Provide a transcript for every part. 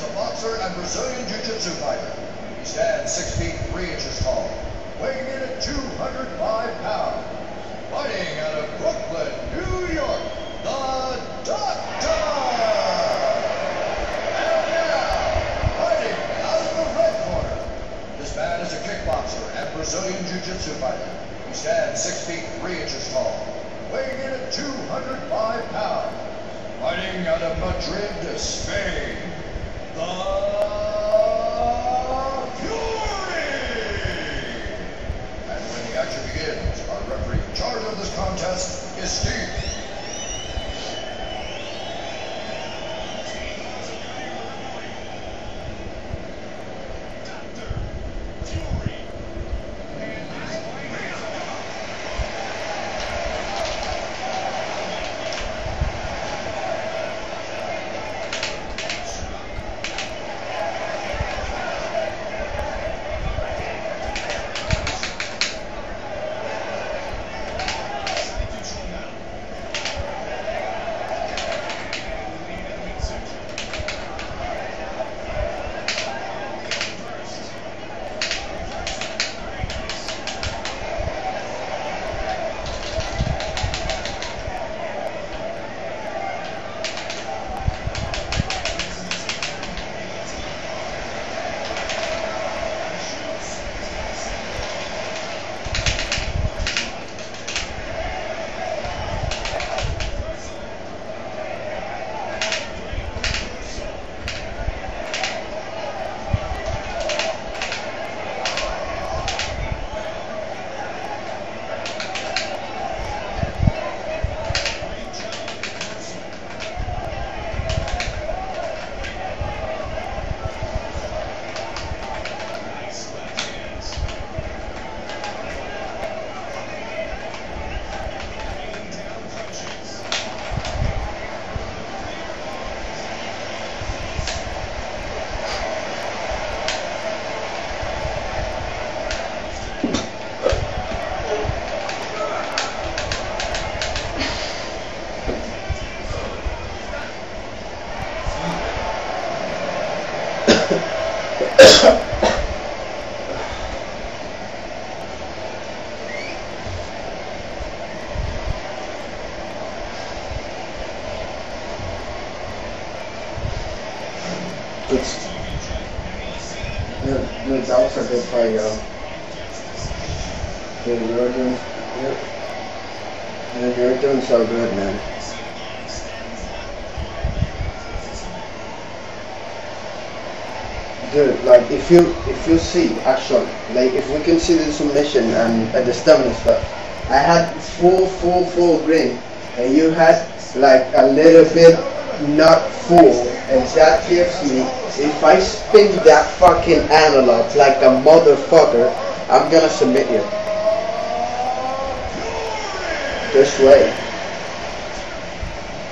is a boxer and Brazilian Jiu-Jitsu fighter. He stands 6 feet 3 inches tall, weighing in at 205 pounds. Fighting out of Brooklyn, New York, the Doctor! And now, fighting out of the red corner. This man is a kickboxer and Brazilian Jiu-Jitsu fighter. He stands 6 feet 3 inches tall, weighing in at 205 pounds. Fighting out of Madrid, Spain, the Fury! And when the action begins, our referee in charge of this contest is Steve. That was a good fight, yo. You're doing so good, man. Dude, like if you see actually, like if we can see the submission and the stamina stuff, I had full green, and you had like a little bit not full, and that gives me, if I spin that fucking analog like a motherfucker, I'm gonna submit you. This way.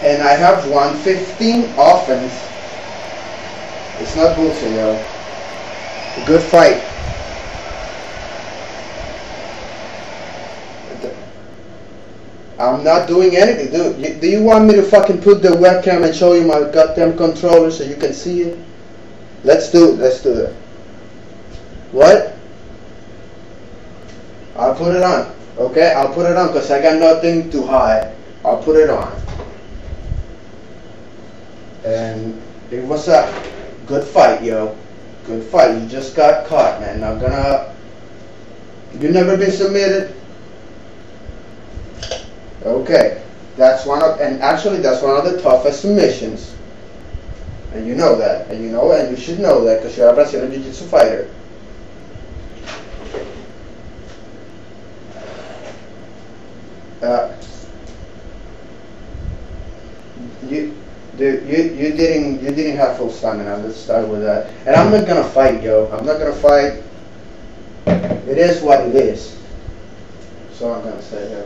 And I have 115 offense. It's not bullshit, yo. A good fight. I'm not doing anything, dude. Do you want me to fucking put the webcam and show you my goddamn controller so you can see it? Let's do it. What? I'll put it on. Okay, I'll put it on because I got nothing to hide. I'll put it on. And it was a good fight, yo. Good fight. You just got caught, man. You've never been submitted? Okay. That's one of the toughest submissions. And you know that. And you should know that because you're a Brazilian Jiu-Jitsu fighter. You didn't have full stamina. Let's start with that. And I'm not gonna fight, yo. I'm not gonna fight. It is what it is. So I'm gonna say, yeah.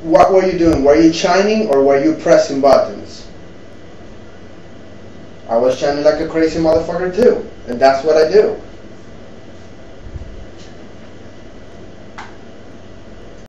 What were you doing? Were you shining or were you pressing buttons? I was shining like a crazy motherfucker too, and that's what I do.